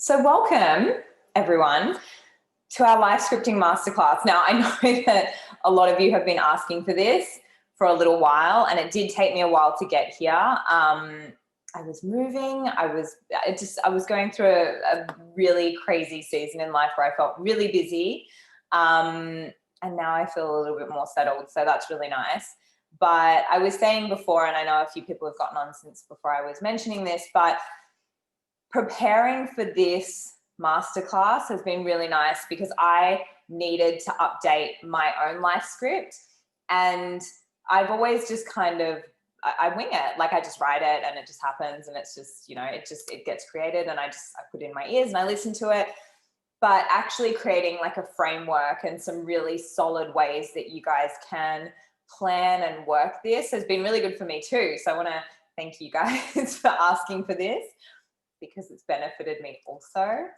So welcome, everyone, to our live scripting masterclass. Now, I know that a lot of you have been asking for this for a little while, and it did take me a while to get here. I was moving. I was going through a really crazy season in life where I felt really busy, and now I feel a little bit more settled. So that's really nice. But I was saying before, and I know a few people have gotten on since before I was mentioning this, but preparing for this masterclass has been really nice because I needed to update my own life script. And I've always just I wing it. Like I just write it and it just happens, and it's just, it gets created, and I put it in my ears and I listen to it. But actually creating like a framework and some really solid ways that you guys can plan and work this has been really good for me too. So I want to thank you guys for asking for this, because it's benefited me also.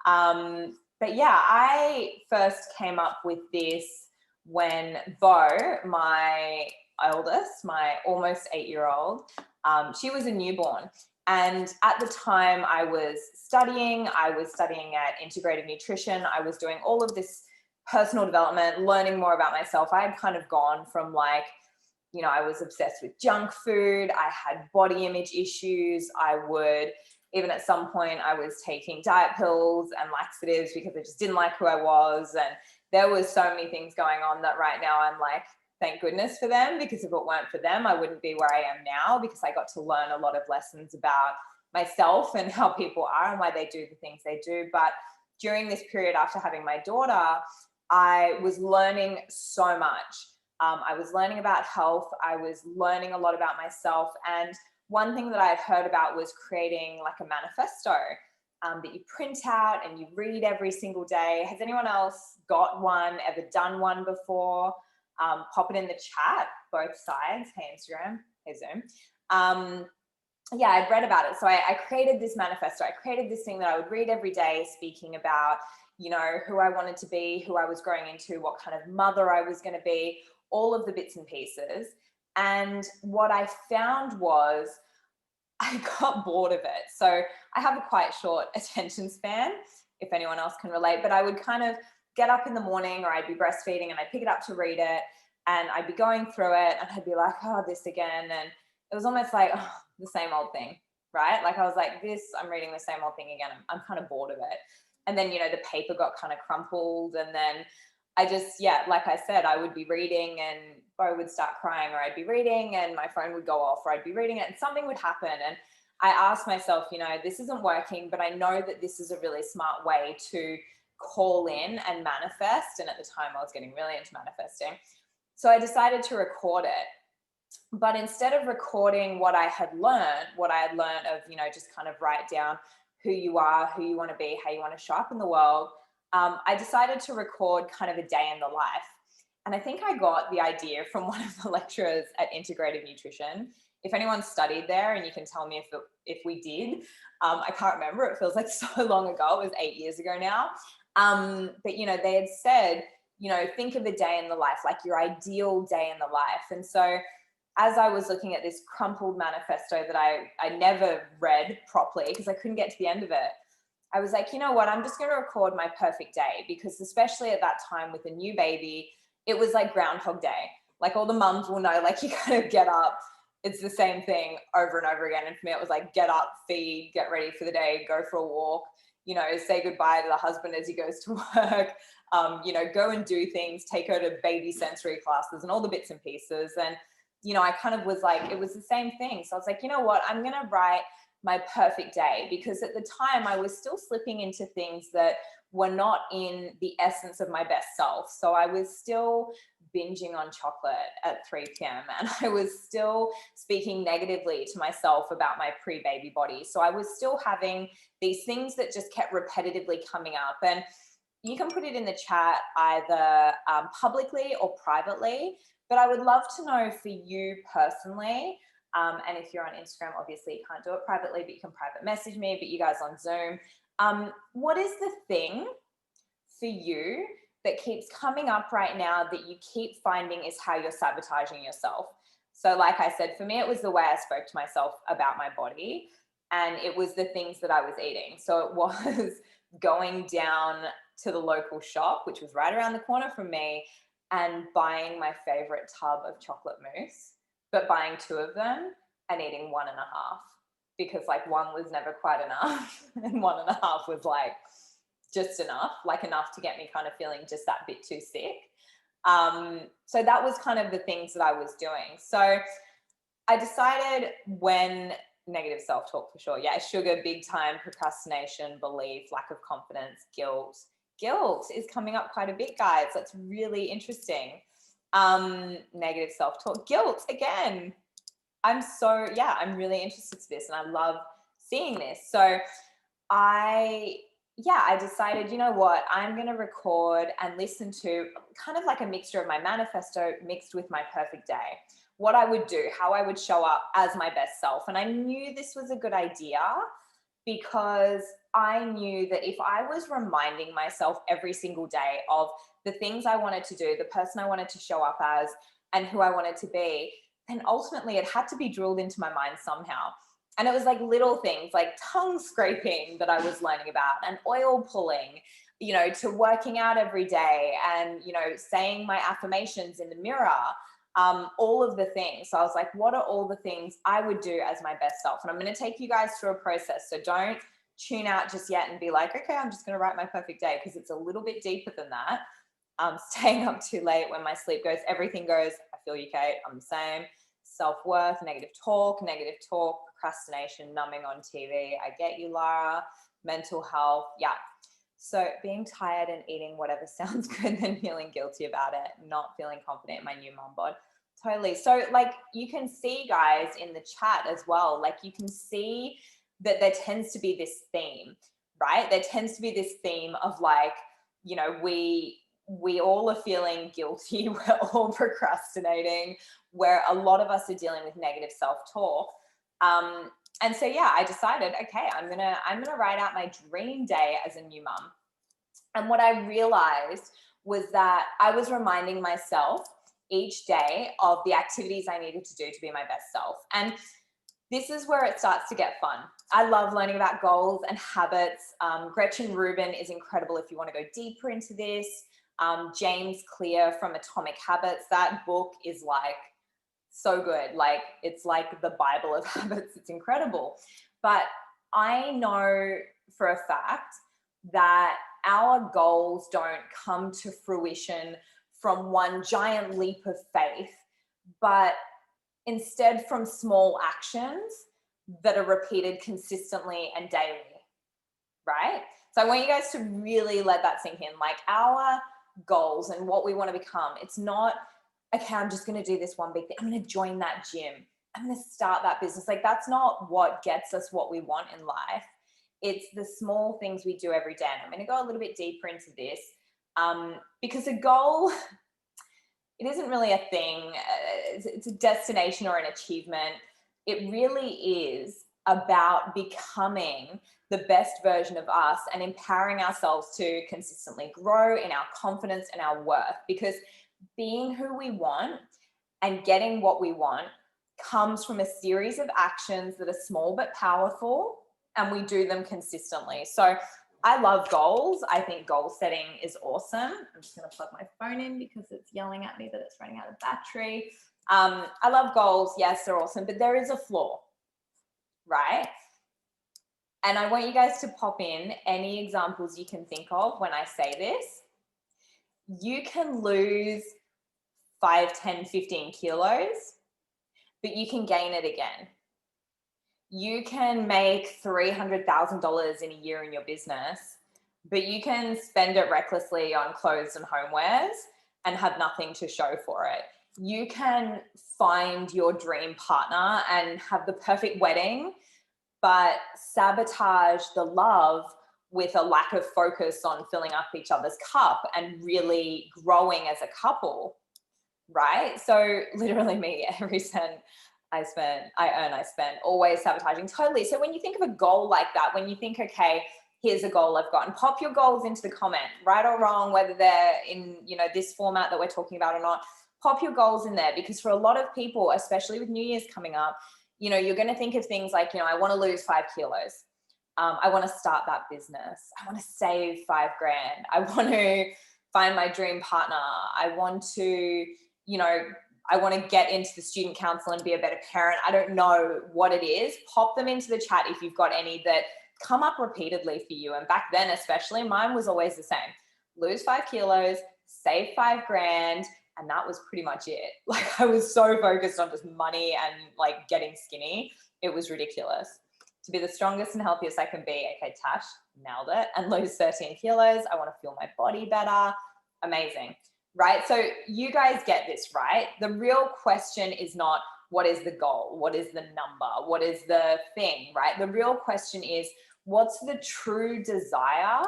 But yeah, I first came up with this when Bo, my eldest, my almost 8-year-old, she was a newborn. And at the time I was studying at integrative nutrition. I was doing all of this personal development, learning more about myself. I had kind of gone from I was obsessed with junk food. I had body image issues. Even at some point, I was taking diet pills and laxatives because I just didn't like who I was. And there was so many things going on that right now I'm like, thank goodness for them, because if it weren't for them, I wouldn't be where I am now, because I got to learn a lot of lessons about myself and how people are and why they do the things they do. But during this period after having my daughter, I was learning so much. I was learning about health. I was learning a lot about myself. And one thing that I had heard about was creating like a manifesto that you print out and you read every single day. Has anyone else got one, ever done one before? Pop it in the chat, both sides. Hey, Instagram. Hey, Zoom. Yeah, I'd read about it. So I created this manifesto. I created this thing that I would read every day, speaking about, who I wanted to be, who I was growing into, what kind of mother I was going to be, all of the bits and pieces. And what I found was I got bored of it. So I have a quite short attention span, if anyone else can relate, but I would kind of get up in the morning, or I'd be breastfeeding and I'd pick it up to read it, and I'd be going through it and I'd be like, oh, this again. And it was almost like, oh, the same old thing, right? Like I was like, I'm reading the same old thing again. I'm kind of bored of it. And then, the paper got kind of crumpled, and then like I said, I would be reading and Bo would start crying, or I'd be reading and my phone would go off, or I'd be reading it and something would happen. And I asked myself, this isn't working, but I know that this is a really smart way to call in and manifest. And at the time I was getting really into manifesting. So I decided to record it. But instead of recording what I had learned of, just kind of write down who you are, who you want to be, how you want to show up in the world, I decided to record kind of a day in the life. And I think I got the idea from one of the lecturers at Integrative Nutrition. If anyone studied there, and you can tell me if we did, I can't remember. It feels like so long ago. It was 8 years ago now. But, they had said, think of a day in the life, like your ideal day in the life. And so as I was looking at this crumpled manifesto that I never read properly because I couldn't get to the end of it, I was like, you know what, I'm just going to record my perfect day, because especially at that time with a new baby, it was like Groundhog Day. Like all the mums will know, like you kind of get up, it's the same thing over and over again. And for me, it was like, get up, feed, get ready for the day, go for a walk, say goodbye to the husband as he goes to work, go and do things, take her to baby sensory classes and all the bits and pieces. And, I kind of was like, it was the same thing. So I was like, you know what, I'm going to write my perfect day, because at the time I was still slipping into things that were not in the essence of my best self. So I was still binging on chocolate at 3 p.m. and I was still speaking negatively to myself about my pre-baby body. So I was still having these things that just kept repetitively coming up. And you can put it in the chat either publicly or privately, but I would love to know for you personally. And if you're on Instagram, obviously you can't do it privately, but you can private message me, but you guys on Zoom, what is the thing for you that keeps coming up right now that you keep finding is how you're sabotaging yourself? So like I said, for me, it was the way I spoke to myself about my body. and it was the things that I was eating. So it was going down to the local shop, which was right around the corner from me, and buying my favorite tub of chocolate mousse, but buying 2 of them and eating 1.5, because like 1 was never quite enough and 1.5 was like just enough, like enough to get me kind of feeling just that bit too sick. So that was kind of the things that I was doing. So I decided when negative self-talk for sure. Yeah, sugar, big time, procrastination, belief, lack of confidence, guilt. Guilt is coming up quite a bit, guys. That's really interesting. Negative self-talk, guilt again. I'm really interested in this and I love seeing this. So I decided, you know what, I'm going to record and listen to kind of like a mixture of my manifesto mixed with my perfect day. What I would do, how I would show up as my best self. And I knew this was a good idea because I knew that if I was reminding myself every single day of the things I wanted to do, the person I wanted to show up as, and who I wanted to be, then ultimately it had to be drilled into my mind somehow. And it was like little things like tongue scraping that I was learning about, and oil pulling, to working out every day, and, saying my affirmations in the mirror, all of the things. So I was like, what are all the things I would do as my best self? And I'm going to take you guys through a process. So don't tune out just yet and be like, okay, I'm just going to write my perfect day, because it's a little bit deeper than that. Staying up too late when my sleep goes, everything goes. I feel you, Kate. I'm the same. Self-worth, negative talk, procrastination, numbing on TV. I get you, Lara. Mental health. Yeah. So being tired and eating whatever sounds good, then feeling guilty about it, not feeling confident in my new mum bod. Totally. So like you can see, guys, in the chat as well, like you can see that there tends to be this theme, right? There tends to be this theme of like, we all are feeling guilty. We're all procrastinating, where a lot of us are dealing with negative self-talk. And so, yeah, I decided, okay, I'm gonna write out my dream day as a new mum. And what I realized was that I was reminding myself each day of the activities I needed to do to be my best self. And this is where it starts to get fun. I love learning about goals and habits. Gretchen Rubin is incredible if you want to go deeper into this. James Clear from Atomic Habits, that book is like so good. Like it's like the Bible of habits. It's incredible. But I know for a fact that our goals don't come to fruition from one giant leap of faith, but instead from small actions that are repeated consistently and daily, right? So I want you guys to really let that sink in. Like our goals and what we want to become, it's not, okay, I'm just going to do this one big thing. I'm going to join that gym. I'm going to start that business. Like that's not what gets us what we want in life. It's the small things we do every day. And I'm going to go a little bit deeper into this because a goal, it isn't really a thing. It's a destination or an achievement. It really is about becoming the best version of us and empowering ourselves to consistently grow in our confidence and our worth, because being who we want and getting what we want comes from a series of actions that are small but powerful, and we do them consistently. So I love goals. I think goal setting is awesome. I'm just going to plug my phone in because it's yelling at me that it's running out of battery. I love goals. Yes, they're awesome, but there is a flaw, right? And I want you guys to pop in any examples you can think of when I say this. You can lose 5, 10, 15 kilos, but you can gain it again. You can make $300,000 in a year in your business, but you can spend it recklessly on clothes and homewares and have nothing to show for it. You can find your dream partner and have the perfect wedding, but sabotage the love with a lack of focus on filling up each other's cup and really growing as a couple, right? So literally me, every cent I spend, always sabotaging, totally. So when you think of a goal like that, when you think, okay, here's a goal I've got, and pop your goals into the comment, right or wrong, whether they're in, this format that we're talking about or not, pop your goals in there, because for a lot of people, especially with New Year's coming up, you know, you're going to think of things like, you know, I want to lose 5 kilos. I want to start that business. I want to save 5 grand. I want to find my dream partner. I want to, you know, I want to get into the student council and be a better parent. I don't know what it is. Pop them into the chat if you've got any that come up repeatedly for you. And back then, especially, mine was always the same. Lose 5 kilos, save 5 grand. And that was pretty much it. Like, I was so focused on just money and like getting skinny. It was ridiculous. To be the strongest and healthiest I can be. Okay, Tash, nailed it. And lose 13 kilos. I want to feel my body better. Amazing, right? So you guys get this, right? The real question is not what is the goal? What is the number? What is the thing, right? The real question is, what's the true desire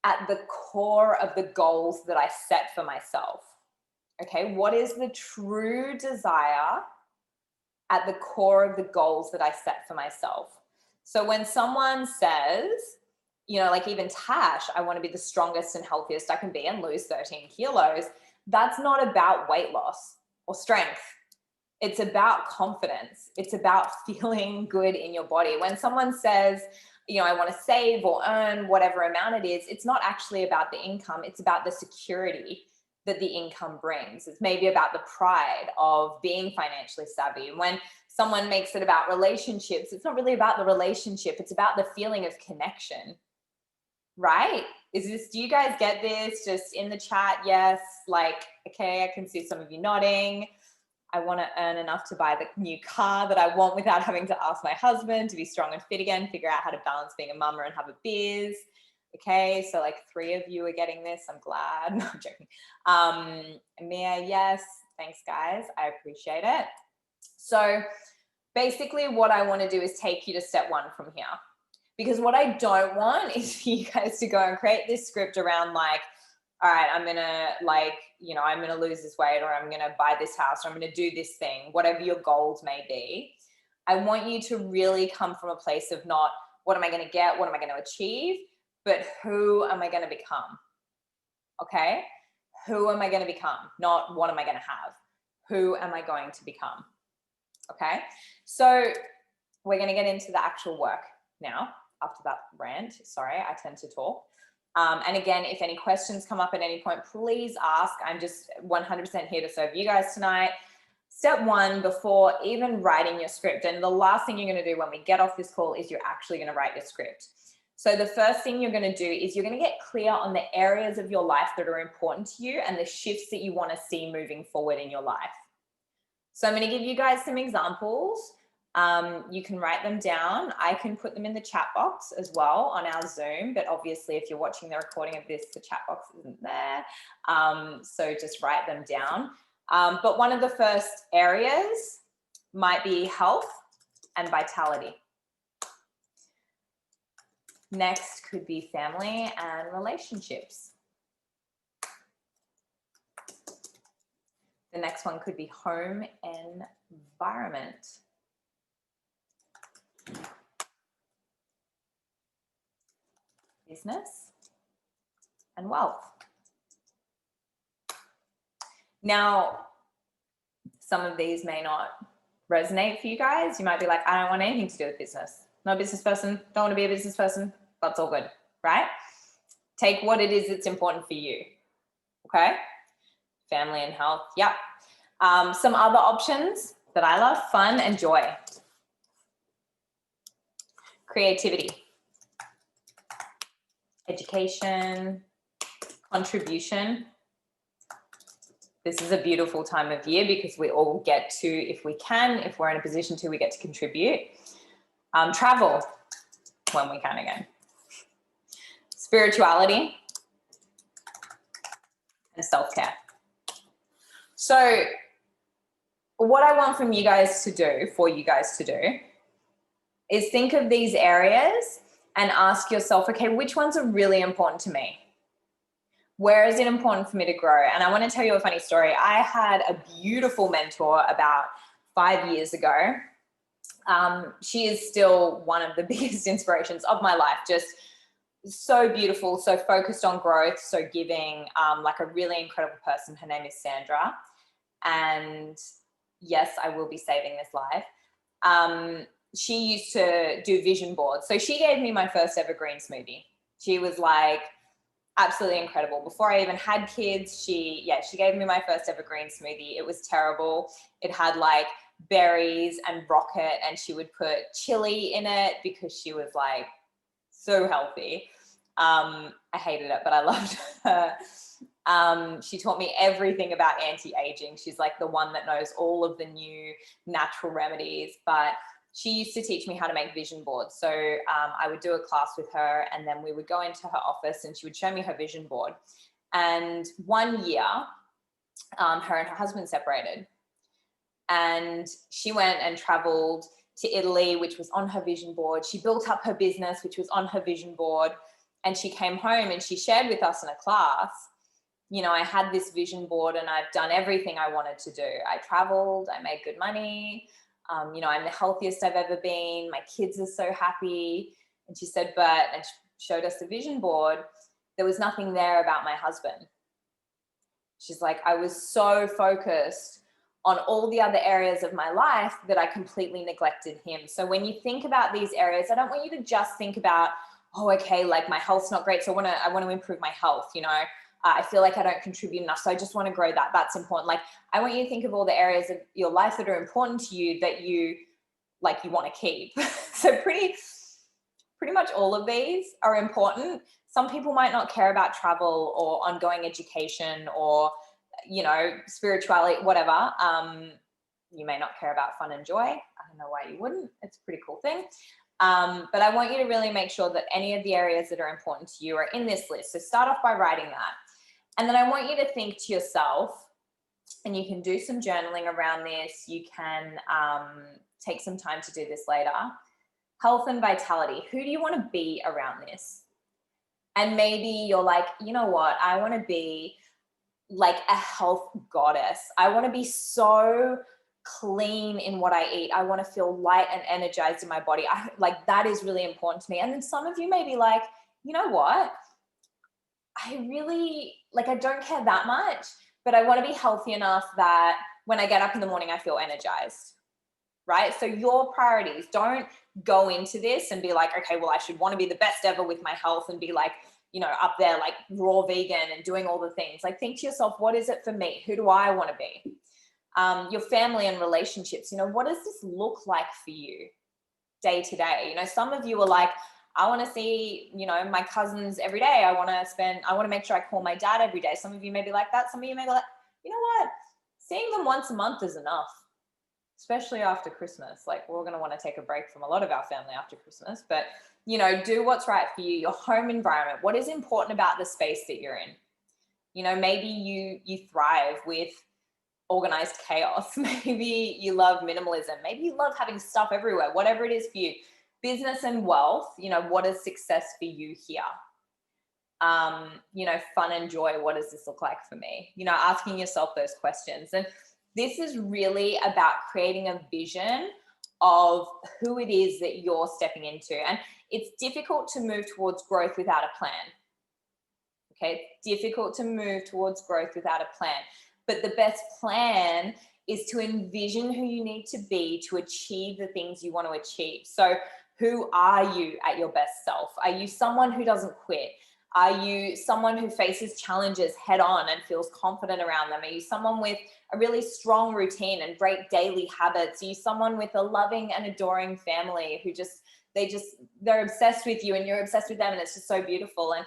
at the core of the goals that I set for myself? Okay, what is the true desire at the core of the goals that I set for myself? So when someone says, you know, like even Tash, I want to be the strongest and healthiest I can be and lose 13 kilos, that's not about weight loss or strength. It's about confidence. It's about feeling good in your body. When someone says, you know, I want to save or earn whatever amount it is, it's not actually about the income. It's about the security that the income brings. It's maybe about the pride of being financially savvy. When someone makes it about relationships, it's not really about the relationship. It's about the feeling of connection, right? Do you guys get this? Just in the chat, yes. Like, okay, I can see some of you nodding. I want to earn enough to buy the new car that I want without having to ask my husband, to be strong and fit again, figure out how to balance being a mama and have a biz. Okay, so like 3 of you are getting this. I'm glad. No, I'm joking. Mia, yes. Thanks, guys. I appreciate it. So basically what I want to do is take you to step 1 from here. Because what I don't want is for you guys to go and create this script around like, all right, I'm going to like, you know, I'm going to lose this weight, or I'm going to buy this house, or I'm going to do this thing, whatever your goals may be. I want you to really come from a place of not what am I going to get, what am I going to achieve, but who am I going to become? Okay? Who am I going to become? Not what am I going to have? Who am I going to become? Okay? So we're going to get into the actual work now after that rant. Sorry, I tend to talk. And again, if any questions come up at any point, please ask. I'm just 100% here to serve you guys tonight. Step 1, before even writing your script, and the last thing you're going to do when we get off this call is you're actually going to write your script. So the first thing you're going to do is you're going to get clear on the areas of your life that are important to you and the shifts that you want to see moving forward in your life. So I'm going to give you guys some examples. You can write them down. I can put them in the chat box as well on our Zoom, but obviously if you're watching the recording of this, the chat box isn't there. So just write them down. But one of the first areas might be health and vitality. Next could be family and relationships. The next one could be home and environment. Business and wealth. Now, some of these may not resonate for you guys. You might be like, I don't want anything to do with business. Not a business person, don't want to be a business person. That's all good, right? Take what it is that's important for you, okay? Family and health, yep. Some other options that I love, fun and joy. Creativity. Education, contribution. This is a beautiful time of year because we all get to, if we can, if we're in a position to, we get to contribute. Travel, when we can again. Spirituality and self-care. So what I want from you guys to do, for you guys to do, is think of these areas and ask yourself, okay, which ones are really important to me? Where is it important for me to grow? And I want to tell you a funny story. I had a beautiful mentor about 5 years ago. She is still one of the biggest inspirations of my life. Just so beautiful, so focused on growth, so giving, like a really incredible person. Her name is Sandra. And yes, I will be saving this live. she used to do vision boards. So she gave me my first ever green smoothie. She was like absolutely incredible. Before I even had kids, she gave me my first ever green smoothie. It was terrible. It had like berries and rocket, and she would put chili in it because she was like so healthy. I hated it, but I loved her. She taught me everything about anti-aging. She's like the one that knows all of the new natural remedies, but she used to teach me how to make vision boards. So I would do a class with her, and then we would go into her office and she would show me her vision board. And one year, her and her husband separated, and she went and traveled to Italy, which was on her vision board. She built up her business, which was on her vision board. And she came home and she shared with us in a class, you know, I had this vision board and I've done everything I wanted to do. I traveled, I made good money. You know, I'm the healthiest I've ever been. My kids are so happy. And she said, and she showed us the vision board. There was nothing there about my husband. She's like, I was so focused on all the other areas of my life that I completely neglected him. So when you think about these areas, I don't want you to just think about, oh, okay, like my health's not great, so I want to improve my health, you know. I feel like I don't contribute enough, so I just want to grow that. That's important. Like, I want you to think of all the areas of your life that are important to you that you want to keep. So pretty much all of these are important. Some people might not care about travel or ongoing education or, you know, spirituality, whatever. You may not care about fun and joy. I don't know why you wouldn't. It's a pretty cool thing. But I want you to really make sure that any of the areas that are important to you are in this list. So start off by writing that. And then I want you to think to yourself, and you can do some journaling around this. You can take some time to do this later. Health and vitality. Who do you want to be around this? And maybe you're like, you know what? I want to be like a health goddess. I want to be so clean in what I eat. I want to feel light and energized in my body. Like that is really important to me. And then some of you may be like, you know what? I really, like, I don't care that much, but I want to be healthy enough that when I get up in the morning, I feel energized, right? So your priorities, don't go into this and be like, okay, well, I should want to be the best ever with my health and be like, you know, up there, like raw vegan and doing all the things. Like, think to yourself, what is it for me? Who do I want to be? Your family and relationships, you know, what does this look like for you day to day? You know, some of you are like, I want to see, you know, my cousins every day. I want to make sure I call my dad every day. Some of you may be like that. Some of you may be like, you know what? Seeing them once a month is enough, especially after Christmas. Like, we're going to want to take a break from a lot of our family after Christmas, but, you know, do what's right for you, your home environment. What is important about the space that you're in? You know, maybe you thrive with organized chaos. Maybe you love minimalism. Maybe you love having stuff everywhere, whatever it is for you. Business and wealth, you know, what is success for you here? You know, fun and joy, what does this look like for me? You know, asking yourself those questions. And this is really about creating a vision of who it is that you're stepping into. And it's difficult to move towards growth without a plan. Okay, difficult to move towards growth without a plan. But the best plan is to envision who you need to be to achieve the things you want to achieve. So who are you at your best self? Are you someone who doesn't quit? Are you someone who faces challenges head on and feels confident around them? Are you someone with a really strong routine and great daily habits? Are you someone with a loving and adoring family who they're obsessed with you and you're obsessed with them, and it's just so beautiful? And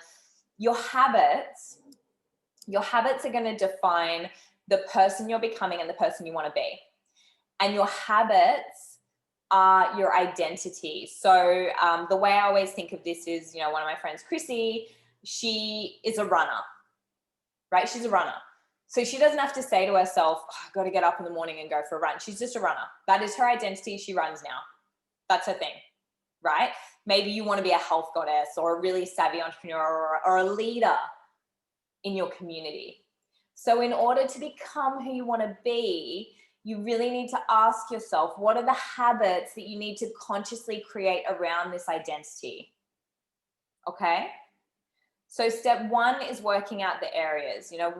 your habits are going to define the person you're becoming and the person you want to be. And your habits are your identity. So the way I always think of this is, you know, one of my friends, Chrissy, she is a runner, right? She's a runner. So she doesn't have to say to herself, oh, I've got to get up in the morning and go for a run. She's just a runner. That is her identity. She runs now. That's her thing, right? Maybe you want to be a health goddess or a really savvy entrepreneur or a leader in your community. So in order to become who you want to be, you really need to ask yourself, what are the habits that you need to consciously create around this identity? Okay? So step one is working out the areas. You know,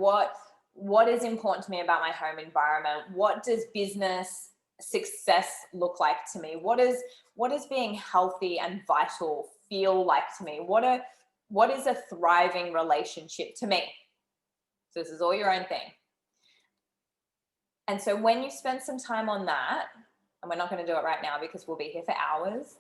what is important to me about my home environment? What does business success look like to me? What does being healthy and vital feel like to me? What is a thriving relationship to me? So this is all your own thing. And so when you spend some time on that, and we're not going to do it right now because we'll be here for hours,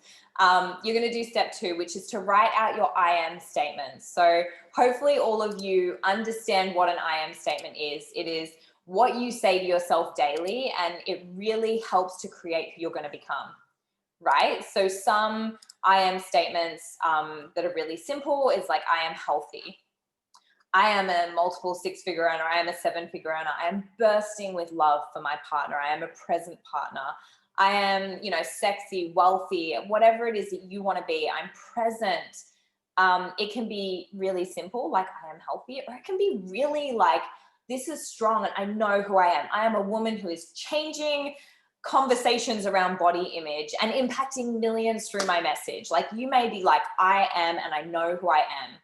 you're going to do step 2, which is to write out your I am statements. So hopefully all of you understand what an I am statement is. It is what you say to yourself daily, and it really helps to create who you're going to become, right? So some I am statements that are really simple is like, I am healthy. I am a multiple 6-figure earner. I am a 7-figure earner. I am bursting with love for my partner. I am a present partner. I am, sexy, wealthy, whatever it is that you want to be. I'm present. It can be really simple, like I am healthy, or it can be really like, this is strong and I know who I am. I am a woman who is changing conversations around body image and impacting millions through my message. Like you may be like, I am, and I know who I am,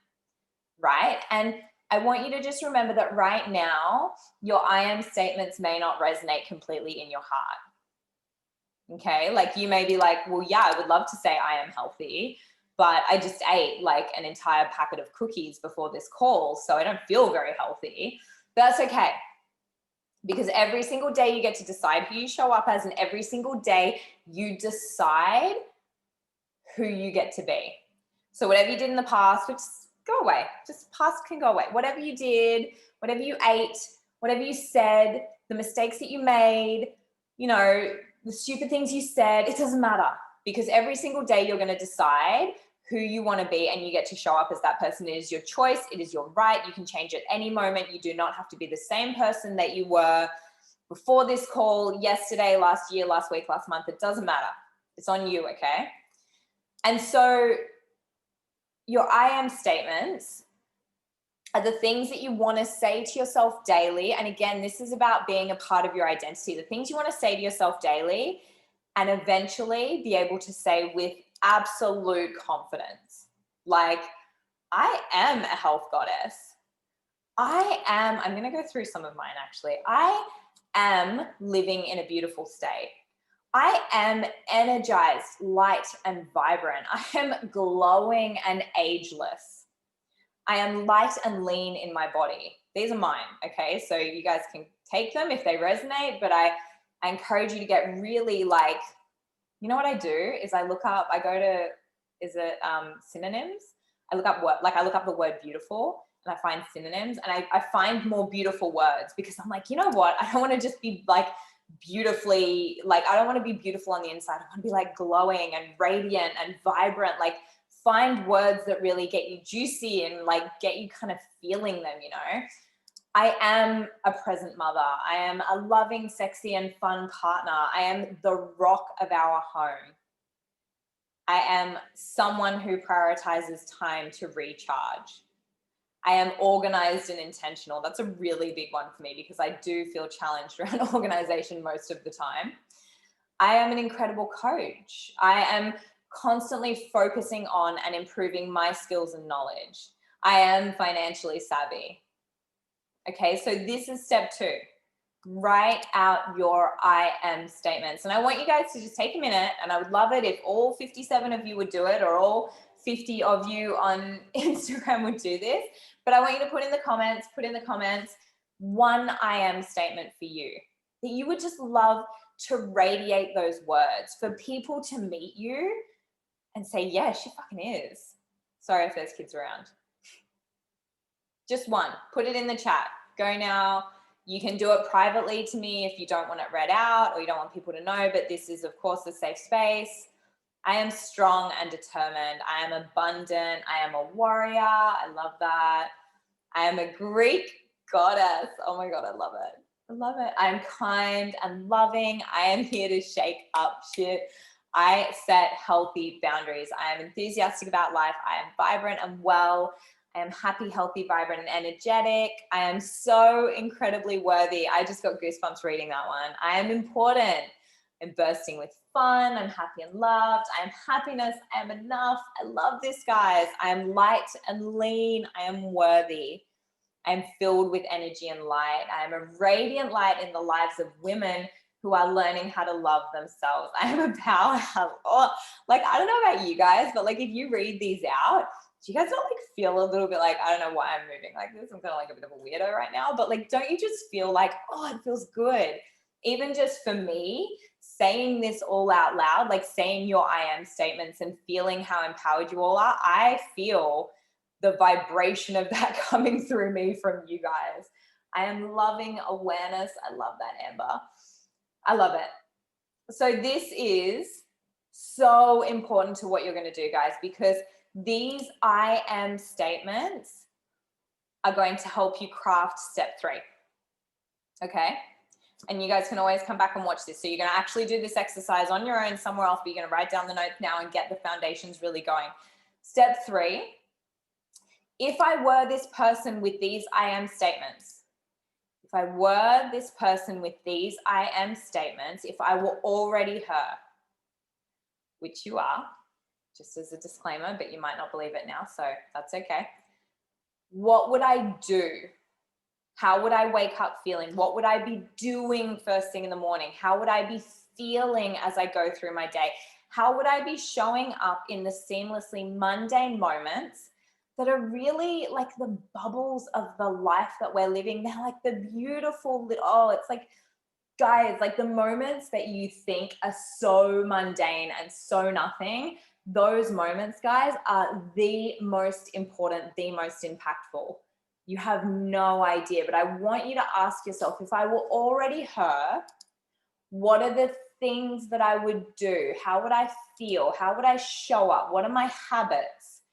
right? And I want you to just remember that right now, your I am statements may not resonate completely in your heart. Okay, like you may be like, well, yeah, I would love to say I am healthy, but I just ate like an entire packet of cookies before this call, so I don't feel very healthy. That's okay, because every single day you get to decide who you show up as, and every single day you decide who you get to be. So whatever you did in the past, which go away, just past can go away. Whatever you did, whatever you ate, whatever you said, the mistakes that you made, the stupid things you said, it doesn't matter, because every single day you're going to decide who you want to be, and you get to show up as that person. It is your choice. It is your right. You can change at any moment. You do not have to be the same person that you were before this call, yesterday, last year, last week, last month. It doesn't matter. It's on you, okay? And so your I am statements are the things that you want to say to yourself daily. And again, this is about being a part of your identity, the things you want to say to yourself daily, and eventually be able to say with absolute confidence, like, I am a health goddess. I'm going to go through some of mine actually. I am living in a beautiful state. I am energized, light, and vibrant. I am glowing and ageless. I am light and lean in my body. These are mine, okay? So you guys can take them if they resonate, but I encourage you to get really like, you know what I do is I go to, synonyms? I look up the word beautiful, and I find synonyms, and I find more beautiful words, because I'm like, you know what? I don't want to just be like beautifully, like, I don't want to be beautiful on the inside. I want to be like glowing and radiant and vibrant. Like, find words that really get you juicy and like get you kind of feeling them, I am a present mother. I am a loving, sexy, and fun partner. I am the rock of our home. I am someone who prioritizes time to recharge. I am organized and intentional. That's a really big one for me, because I do feel challenged around organization most of the time. I am an incredible coach. I am constantly focusing on and improving my skills and knowledge. I am financially savvy. Okay, so this is step 2. Write out your I am statements. And I want you guys to just take a minute, and I would love it if all 57 of you would do it, or all 50 of you on Instagram would do this. But I want you to put in the comments one I am statement for you, that you would just love to radiate those words, for people to meet you and say, yeah, she fucking is. Sorry if there's kids around. Just one. Put it in the chat. Go now. You can do it privately to me if you don't want it read out, or you don't want people to know, but this is, of course, a safe space. I am strong and determined. I am abundant. I am a warrior. I love that. I am a Greek goddess. Oh my God, I love it. I love it. I am kind and loving. I am here to shake up shit. I set healthy boundaries. I am enthusiastic about life. I am vibrant and well. I am happy, healthy, vibrant, and energetic. I am so incredibly worthy. I just got goosebumps reading that one. I am important. I'm bursting with fun. I'm happy and loved. I am happiness. I am enough. I love this, guys. I am light and lean. I am worthy. I am filled with energy and light. I am a radiant light in the lives of women who are learning how to love themselves. I am a powerhouse. Oh, like, I don't know about you guys, but like, if you read these out, do you guys not like feel a little bit like, I don't know why I'm moving like this, I'm kind of like a bit of a weirdo right now, but like, don't you just feel like, oh, it feels good? Even just for me, saying this all out loud, like saying your I am statements and feeling how empowered you all are, I feel the vibration of that coming through me from you guys. I am loving awareness. I love that, Amber. I love it. So this is so important to what you're going to do, guys, because these I am statements are going to help you craft step 3. Okay. And you guys can always come back and watch this. So you're going to actually do this exercise on your own somewhere else, but you're going to write down the notes now and get the foundations really going. Step 3, if I were this person with these I am statements, if I were this person with these I am statements, if I were already her, which you are, just as a disclaimer, but you might not believe it now, so that's okay. What would I do? How would I wake up feeling? What would I be doing first thing in the morning? How would I be feeling as I go through my day? How would I be showing up in the seamlessly mundane moments that are really like the bubbles of the life that we're living? They're like the beautiful, oh, it's like, guys, like the moments that you think are so mundane and so nothing, those moments, guys, are the most important, the most impactful. You have no idea, but I want you to ask yourself, if I were already her, what are the things that I would do? How would I feel? How would I show up? What are my habits?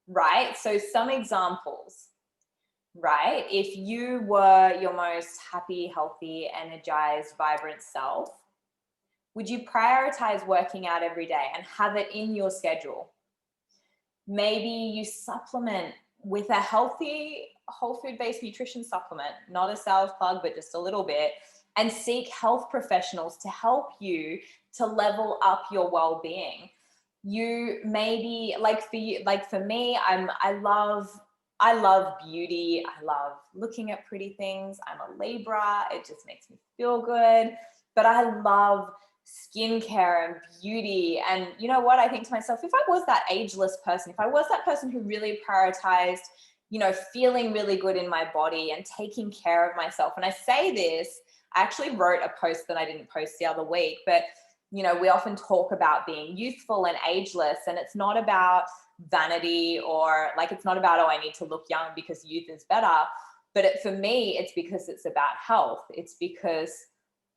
Right? So some examples, right? If you were your most happy, healthy, energized, vibrant self, would you prioritize working out every day and have it in your schedule? Maybe you supplement with a healthy whole food-based nutrition supplement, not a sales plug, but just a little bit, and seek health professionals to help you to level up your well-being. You maybe, like for you, like for me, I love beauty. I love looking at pretty things. I'm a Libra. It just makes me feel good. But I love skincare and beauty. And you know what? I think to myself, if I was that ageless person, if I was that person who really prioritized, you know, feeling really good in my body and taking care of myself. And I say this, I actually wrote a post that I didn't post the other week, but you know, we often talk about being youthful and ageless, and it's not about vanity or like, it's not about, oh, I need to look young because youth is better. But for me, it's because it's about health. It's because,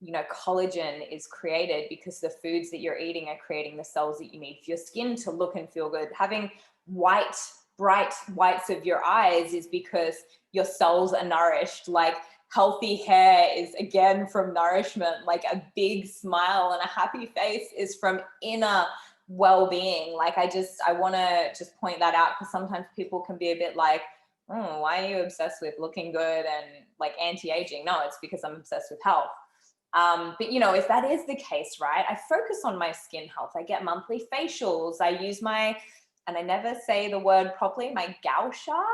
you know, collagen is created because the foods that you're eating are creating the cells that you need for your skin to look and feel good. Having bright whites of your eyes is because your cells are nourished. Like healthy hair is again from nourishment. Like a big smile and a happy face is from inner well-being. Like I want to just point that out, because sometimes people can be a bit like, oh, why are you obsessed with looking good and like anti-aging? No, it's because I'm obsessed with health. But you know, if that is the case, right, I focus on my skin health. I get monthly facials. I use my, and I never say the word properly, my Gausha,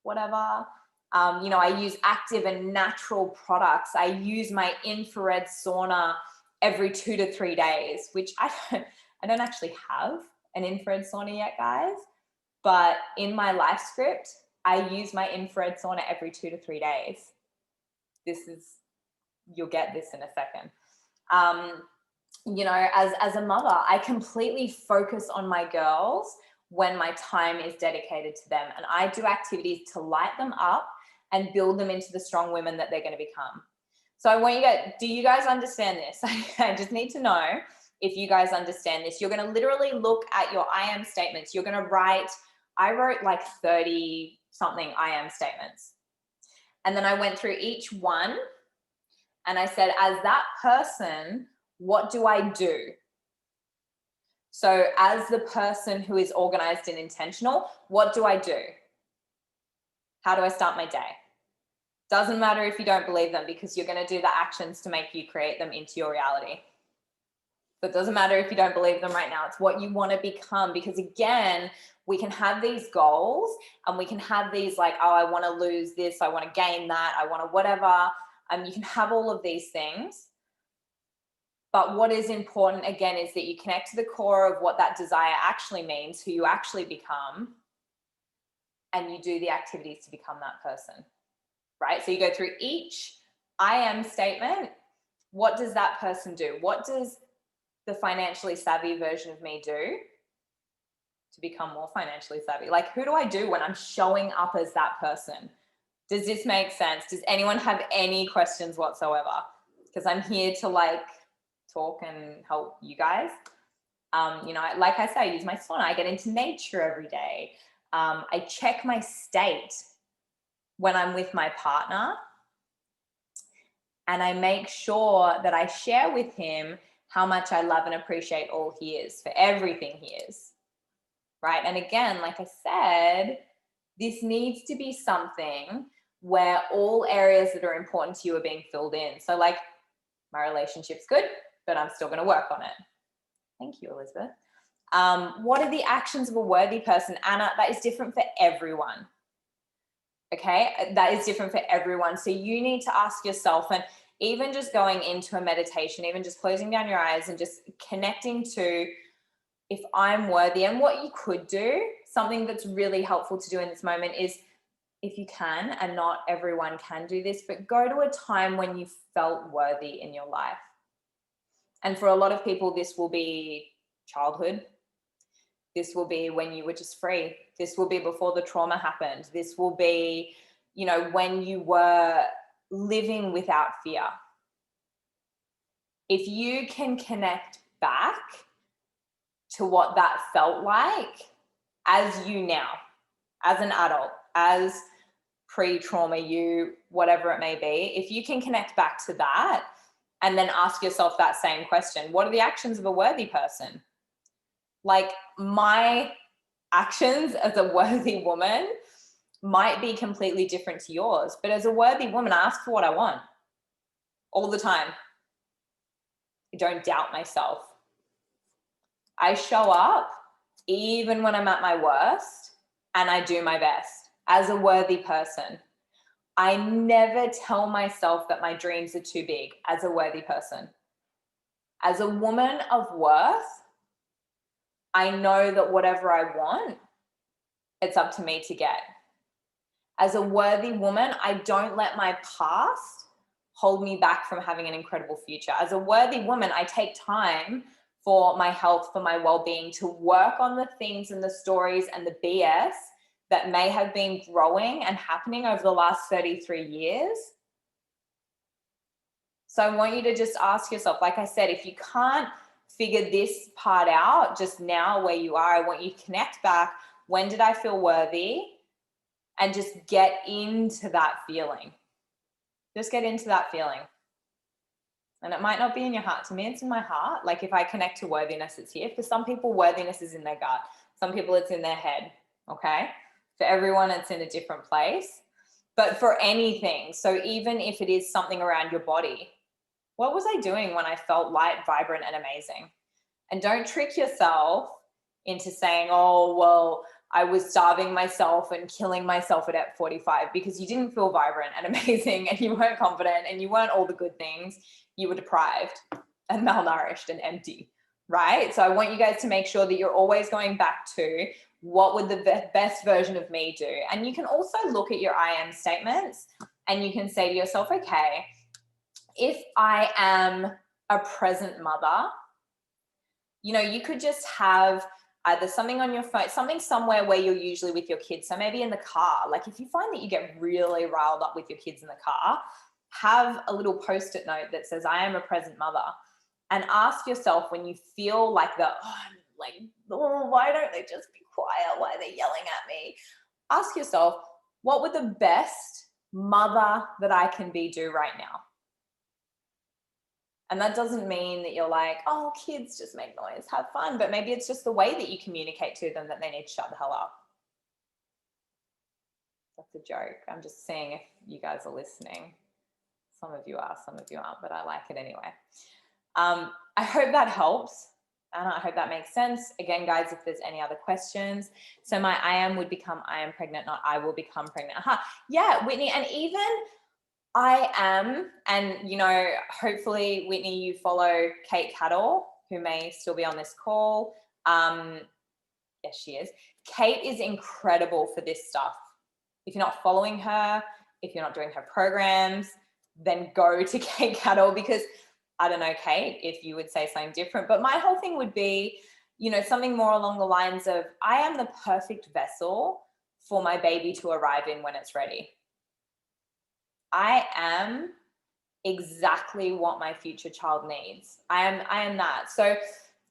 whatever. You know, I use active and natural products. I use my infrared sauna every 2 to 3 days, which I don't actually have an infrared sauna yet, guys. But in my life script, I use my infrared sauna every 2 to 3 days. You'll get this in a second. You know, as a mother, I completely focus on my girls when my time is dedicated to them. And I do activities to light them up and build them into the strong women that they're going to become. So I want you guys, do you guys understand this? I just need to know if you guys understand this. You're going to literally look at your I am statements. You're going to write, I wrote like 30 something I am statements. And then I went through each one and I said, as that person, what do I do? So as the person who is organized and intentional, what do I do? How do I start my day? Doesn't matter if you don't believe them, because you're going to do the actions to make you create them into your reality. But it doesn't matter if you don't believe them right now. It's what you want to become, because again, we can have these goals and we can have these like, oh, I want to lose this, I want to gain that, I want to whatever. You can have all of these things. But what is important, again, is that you connect to the core of what that desire actually means, who you actually become, and you do the activities to become that person, right? So you go through each I am statement. What does that person do? What does the financially savvy version of me do to become more financially savvy? Like, who do I do when I'm showing up as that person? Does this make sense? Does anyone have any questions whatsoever? Because I'm here to like talk and help you guys. Like I say, I use my sauna. I get into nature every day. I check my state when I'm with my partner, and I make sure that I share with him how much I love and appreciate all he is, for everything he is, right? And again, like I said, this needs to be something where all areas that are important to you are being filled in. So like, my relationship's good, but I'm still going to work on it. Thank you, Elizabeth. What are the actions of a worthy person? Anna, that is different for everyone. Okay, that is different for everyone. So you need to ask yourself, and even just going into a meditation, even just closing down your eyes and just connecting to, if I'm worthy. And what you could do, something that's really helpful to do in this moment is, if you can, and not everyone can do this, but go to a time when you felt worthy in your life. And for a lot of people, this will be childhood. This will be when you were just free. This will be before the trauma happened. This will be, when you were living without fear. If you can connect back to what that felt like as you now, as an adult, as pre-trauma you, whatever it may be, if you can connect back to that and then ask yourself that same question, what are the actions of a worthy person? Like, my actions as a worthy woman might be completely different to yours, but as a worthy woman, I ask for what I want all the time. I don't doubt myself. I show up even when I'm at my worst, and I do my best as a worthy person. I never tell myself that my dreams are too big as a worthy person. As a woman of worth, I know that whatever I want, it's up to me to get. As a worthy woman, I don't let my past hold me back from having an incredible future. As a worthy woman, I take time for my health, for my well-being, to work on the things and the stories and the BS that may have been growing and happening over the last 33 years. So I want you to just ask yourself, like I said, if you can't figure this part out just now where you are, I want you to connect back. When did I feel worthy? And just get into that feeling. Just get into that feeling. And it might not be in your heart. To me, it's in my heart. Like, if I connect to worthiness, it's here. For some people, worthiness is in their gut. Some people, it's in their head. Okay? For everyone, it's in a different place. But for anything, so even if it is something around your body, what was I doing when I felt light, vibrant, and amazing? And don't trick yourself into saying, oh, well, I was starving myself and killing myself at 45, because you didn't feel vibrant and amazing, and you weren't confident, and you weren't all the good things. You were deprived and malnourished and empty, right? So I want you guys to make sure that you're always going back to, what would the best version of me do? And you can also look at your I am statements, and you can say to yourself, okay, if I am a present mother, you could just have either something on your phone, something somewhere where you're usually with your kids. So maybe in the car, like if you find that you get really riled up with your kids in the car, have a little Post-it note that says, I am a present mother. And ask yourself, when you feel like why don't they just be quiet? Why are they yelling at me? Ask yourself, what would the best mother that I can be do right now? And that doesn't mean that you're like, oh, kids, just make noise, have fun. But maybe it's just the way that you communicate to them that they need to shut the hell up. That's a joke. I'm just seeing if you guys are listening. Some of you are, some of you aren't, but I like it anyway. I hope that helps. And I hope that makes sense. Again, guys, if there's any other questions. So my I am would become I am pregnant, not I will become pregnant. Yeah, Whitney. And even I am, and you know, hopefully, Whitney, you follow Kate Cattle, who may still be on this call. Yes, she is. Kate is incredible for this stuff. If you're not following her, if you're not doing her programs, then go to Kate Cattle, because I don't know, Kate, if you would say something different, but my whole thing would be, you know, something more along the lines of, I am the perfect vessel for my baby to arrive in when it's ready. I am exactly what my future child needs. I am that. So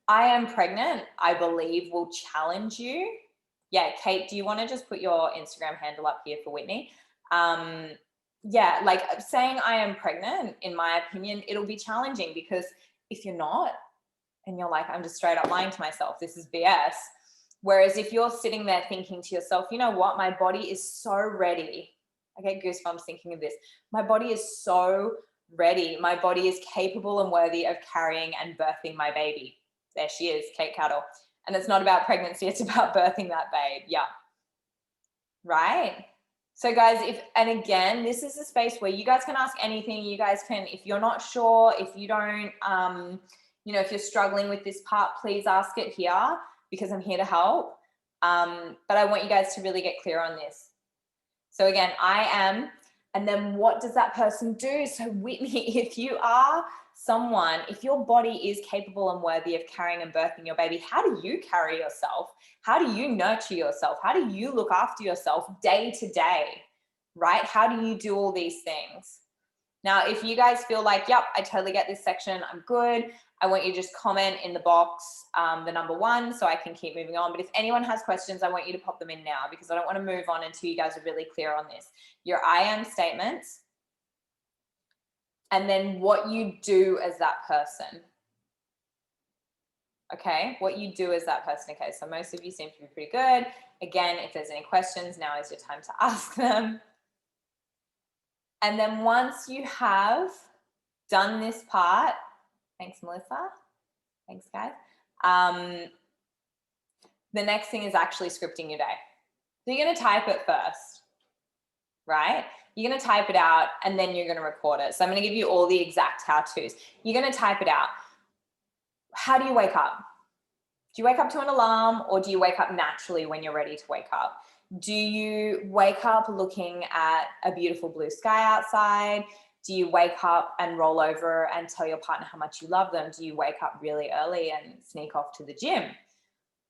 I am pregnant, I believe, will challenge you. Yeah, Kate, do you want to just put your Instagram handle up here for Whitney? Yeah, like saying I am pregnant, in my opinion, it'll be challenging, because if you're not, and you're like, I'm just straight up lying to myself, this is BS. Whereas if you're sitting there thinking to yourself, you know what, my body is so ready. I get goosebumps thinking of this. My body is so ready. My body is capable and worthy of carrying and birthing my baby. There she is, Kate Cattle. And it's not about pregnancy, it's about birthing that babe. Yeah. Right? So guys, and again, this is a space where you guys can ask anything. You guys can, if you're not sure, if you don't, you know, if you're struggling with this part, please ask it here, because I'm here to help. But I want you guys to really get clear on this. So again, I am, and then what does that person do? So Whitney, if you are someone, if your body is capable and worthy of carrying and birthing your baby, how do you carry yourself? How do you nurture yourself? How do you look after yourself day to day, right? How do you do all these things? Now, if you guys feel like, yep, I totally get this section, I'm good, I want you to just comment in the box, the number 1, so I can keep moving on. But if anyone has questions, I want you to pop them in now, because I don't want to move on until you guys are really clear on this. Your I am statements, and then what you do as that person. Okay, what you do as that person. Okay, so most of you seem to be pretty good. Again, if there's any questions, now is your time to ask them. And then once you have done this part, thanks, Melissa. Thanks, guys. The next thing is actually scripting your day. So you're going to type it first, right? You're going to type it out, and then you're going to record it. So I'm going to give you all the exact how-tos. You're going to type it out. How do you wake up? Do you wake up to an alarm, or do you wake up naturally when you're ready to wake up? Do you wake up looking at a beautiful blue sky outside? Do you wake up and roll over and tell your partner how much you love them? Do you wake up really early and sneak off to the gym?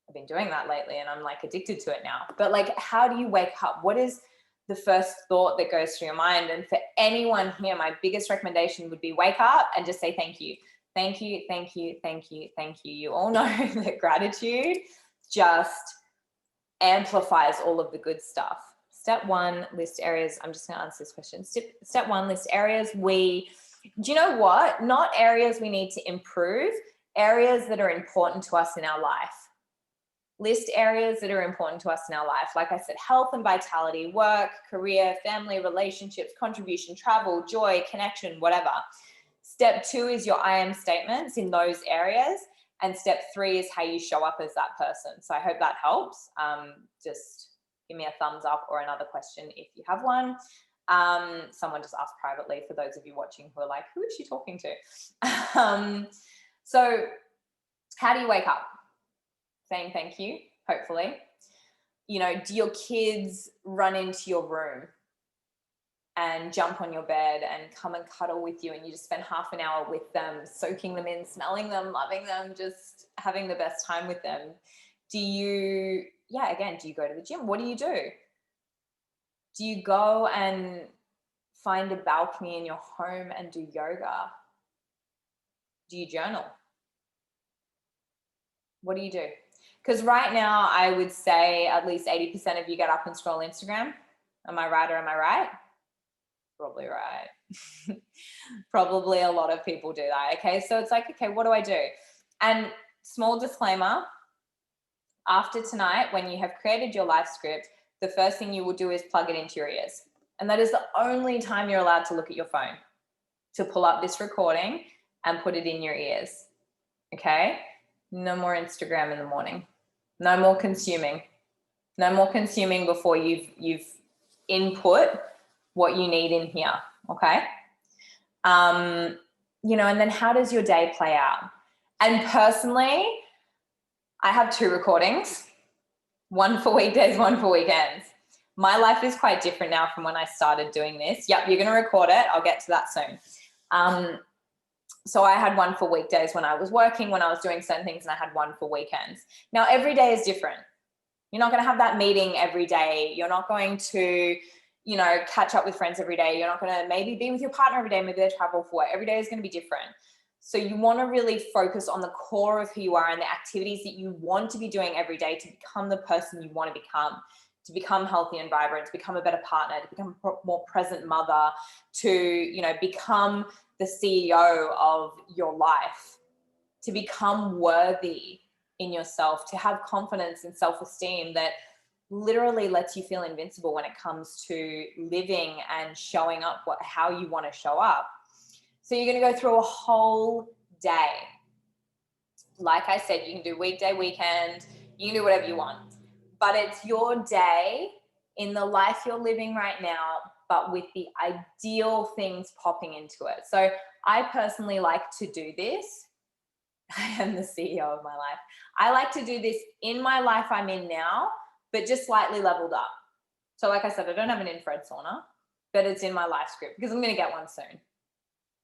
I've been doing that lately, and I'm like addicted to it now. But like, how do you wake up? What is the first thought that goes through your mind? And for anyone here, my biggest recommendation would be wake up and just say thank you. Thank you, thank you, thank you, thank you. You all know that gratitude just amplifies all of the good stuff. Step 1, list areas. I'm just going to answer this question. Step 1, list areas. Do you know what? Not areas we need to improve, areas that are important to us in our life. List areas that are important to us in our life. Like I said, health and vitality, work, career, family, relationships, contribution, travel, joy, connection, whatever. Step 2 is your I am statements in those areas. And step 3 is how you show up as that person. So I hope that helps. Just give me a thumbs up or another question if you have one. Someone just asked privately, for those of you watching who are like, who is she talking to? So how do you wake up? Saying thank you, hopefully. You know, do your kids run into your room and jump on your bed and come and cuddle with you, and you just spend half an hour with them, soaking them in, smelling them, loving them, just having the best time with them? Do you go to the gym? What do you do? Do you go and find a balcony in your home and do yoga? Do you journal? What do you do? Because right now, I would say at least 80% of you get up and scroll Instagram. Am I right or am I right? Probably right. Probably a lot of people do that. Okay, so it's like, okay, what do I do? And small disclaimer, after tonight, when you have created your life script, the first thing you will do is plug it into your ears. And that is the only time you're allowed to look at your phone, to pull up this recording and put it in your ears. Okay? No more Instagram in the morning. No more consuming. No more consuming before you've input what you need in here, okay? You know, and then how does your day play out? And personally, I have 2 recordings, one for weekdays, one for weekends. My life is quite different now from when I started doing this. Yep, you're going to record it. I'll get to that soon. So I had one for weekdays when I was working, when I was doing certain things, and I had one for weekends. Now, every day is different. You're not going to have that meeting every day. You're not going to, you know, catch up with friends every day. You're not going to maybe be with your partner every day. Maybe they travel for work. Every day is going to be different. So you want to really focus on the core of who you are and the activities that you want to be doing every day to become the person you want to become healthy and vibrant, to become a better partner, to become a more present mother, to, you know, become the CEO of your life, to become worthy in yourself, to have confidence and self-esteem that literally lets you feel invincible when it comes to living and showing up how you want to show up. So you're going to go through a whole day. Like I said, you can do weekday, weekend, you can do whatever you want, but it's your day in the life you're living right now, but with the ideal things popping into it. So I personally like to do this. I am the CEO of my life. I like to do this in my life I'm in now, but just slightly leveled up. So like I said, I don't have an infrared sauna, but it's in my life script because I'm going to get one soon,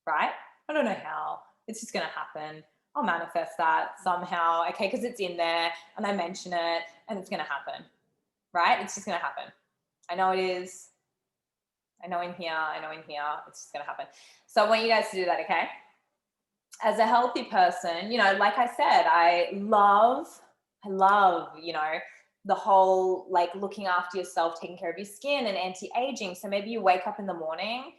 right? I don't know how. It's just going to happen. I'll manifest that somehow, okay, because it's in there and I mention it and it's going to happen, right? It's just going to happen. I know it is. I know in here. It's just going to happen. So I want you guys to do that, okay? As a healthy person, you know, like I said, I love, you know, the whole like looking after yourself, taking care of your skin and anti-aging. So maybe you wake up in the morning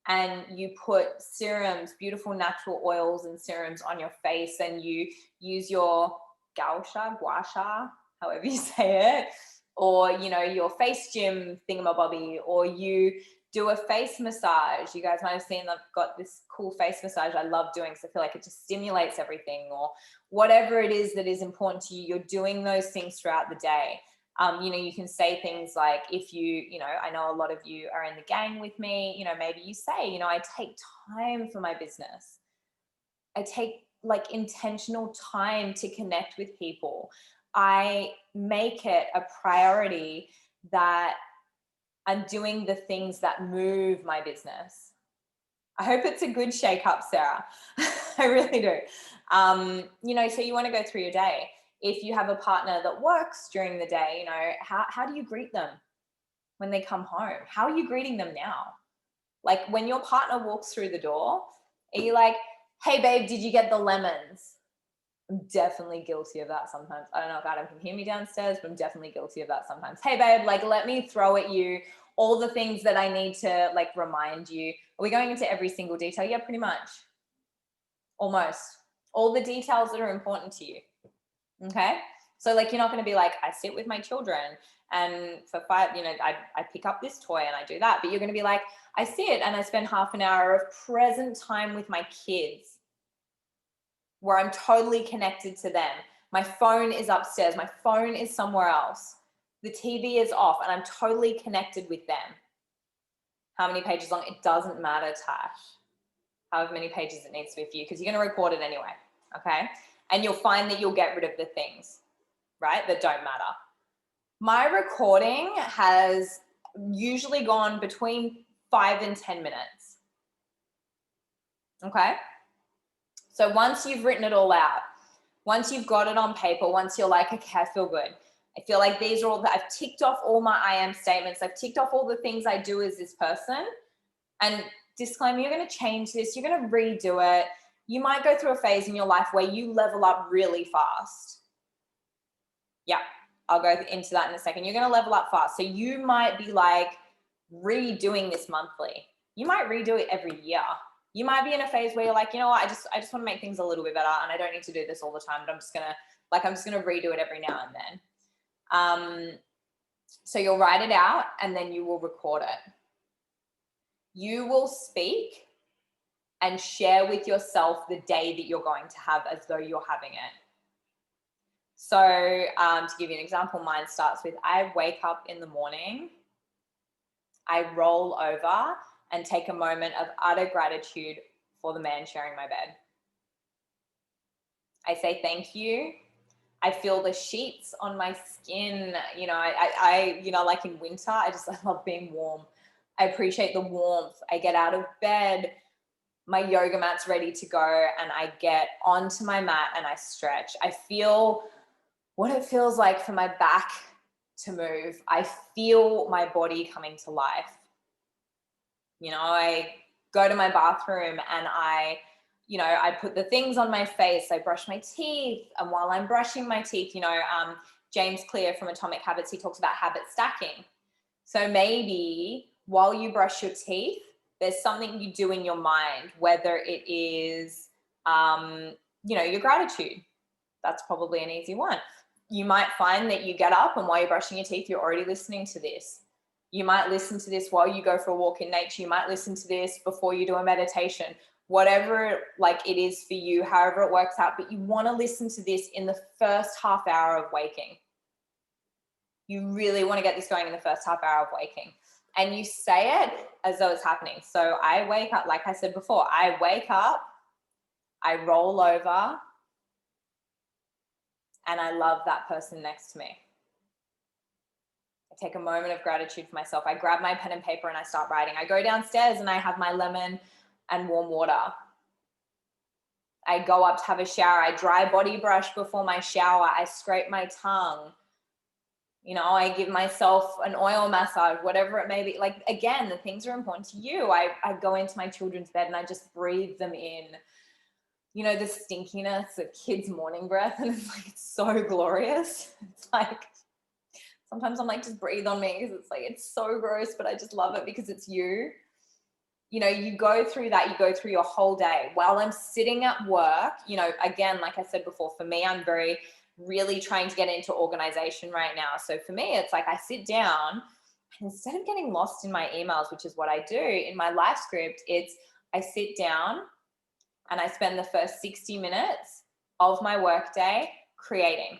and you put serums, beautiful natural oils and serums on your face, and you use your gua sha, however you say it, or, you know, your face gym thingamabobby, or you do a face massage. You guys might have seen I've got this cool face massage I love doing because I feel like it just stimulates everything, or whatever it is that is important to you. You're doing those things throughout the day. You know, you can say things like, if you know, I know a lot of you are in the gang with me, you know, maybe you say, you know, I take time for my business. I take like intentional time to connect with people. I make it a priority that I'm doing the things that move my business. I hope it's a good shake up, Sarah. I really do. You know, so you want to go through your day. If you have a partner that works during the day, you know, how do you greet them when they come home? How are you greeting them now? Like when your partner walks through the door, are you like, hey babe, did you get the lemons? I'm definitely guilty of that sometimes. I don't know if Adam can hear me downstairs, but I'm definitely guilty of that sometimes. Hey babe, like let me throw at you all the things that I need to like remind you. Are we going into every single detail? Yeah, pretty much. Almost. All the details that are important to you. Okay? So like you're not going to be like, I sit with my children and for 5, you know, I pick up this toy and I do that. But you're going to be like, I sit and I spend half an hour of present time with my kids where I'm totally connected to them. My phone is upstairs. My phone is somewhere else. The TV is off and I'm totally connected with them. How many pages long? It doesn't matter, Tash. However many pages it needs to be for you, because you're going to record it anyway, okay? And you'll find that you'll get rid of the things, right, that don't matter. My recording has usually gone between 5 and 10 minutes, okay? So once you've written it all out, once you've got it on paper, once you're like, okay, I feel good. I feel like these are all I've ticked off all my I am statements. I've ticked off all the things I do as this person. And disclaimer, you're going to change this. You're going to redo it. You might go through a phase in your life where you level up really fast. Yeah, I'll go into that in a second. You're going to level up fast. So you might be like redoing this monthly. You might redo it every year. You might be in a phase where you're like, you know what, I just want to make things a little bit better and I don't need to do this all the time, but I'm just going to redo it every now and then. So you'll write it out and then you will record it. You will speak and share with yourself the day that you're going to have as though you're having it. So to give you an example, mine starts with, I wake up in the morning I roll over and take a moment of utter gratitude for the man sharing my bed. I say thank you. I feel the sheets on my skin. You know, I like in winter, I love being warm. I appreciate the warmth. I get out of bed, my yoga mat's ready to go, and I get onto my mat and I stretch. I feel what it feels like for my back to move. I feel my body coming to life. You know, I go to my bathroom and I put the things on my face. I brush my teeth. And while I'm brushing my teeth, James Clear from Atomic Habits, he talks about habit stacking. So maybe while you brush your teeth, there's something you do in your mind, whether it is, your gratitude. That's probably an easy one. You might find that you get up and while you're brushing your teeth, you're already listening to this. You might listen to this while you go for a walk in nature. You might listen to this before you do a meditation, whatever it is for you, however it works out. But you want to listen to this in the first half hour of waking. You really want to get this going in the first half hour of waking. And you say it as though it's happening. So I wake up, like I said before, I wake up, I roll over, and I love that person next to me. I take a moment of gratitude for myself. I grab my pen and paper and I start writing. I go downstairs and I have my lemon and warm water. I go up to have a shower. I dry body brush before my shower. I scrape my tongue. I give myself an oil massage, whatever it may be. Again, the things are important to you. I go into my children's bed and I just breathe them in. The stinkiness of kids' morning breath, and it's so glorious. It's sometimes I'm just breathe on me, because it's so gross, but I just love it because it's you. You go through that, you go through your whole day. While I'm sitting at work, again, like I said before, for me, I'm really trying to get into organization right now. So for me, it's I sit down, and instead of getting lost in my emails, which is what I do in my life script, I sit down and I spend the first 60 minutes of my workday creating.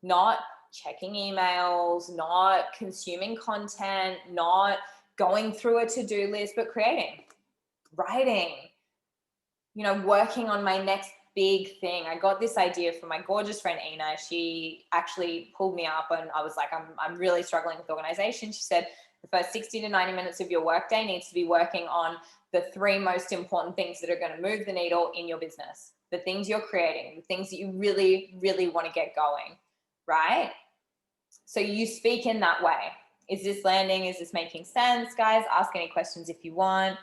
Not checking emails, not consuming content, not going through a to-do list, but creating, writing, working on my next big thing. I got this idea from my gorgeous friend, Ina. She actually pulled me up and I was I'm really struggling with organization. She said, the first 60 to 90 minutes of your workday needs to be working on the 3 most important things that are going to move the needle in your business, the things you're creating, the things that you really, really want to get going, right? So you speak in that way. Is this landing? Is this making sense? Guys, ask any questions if you want.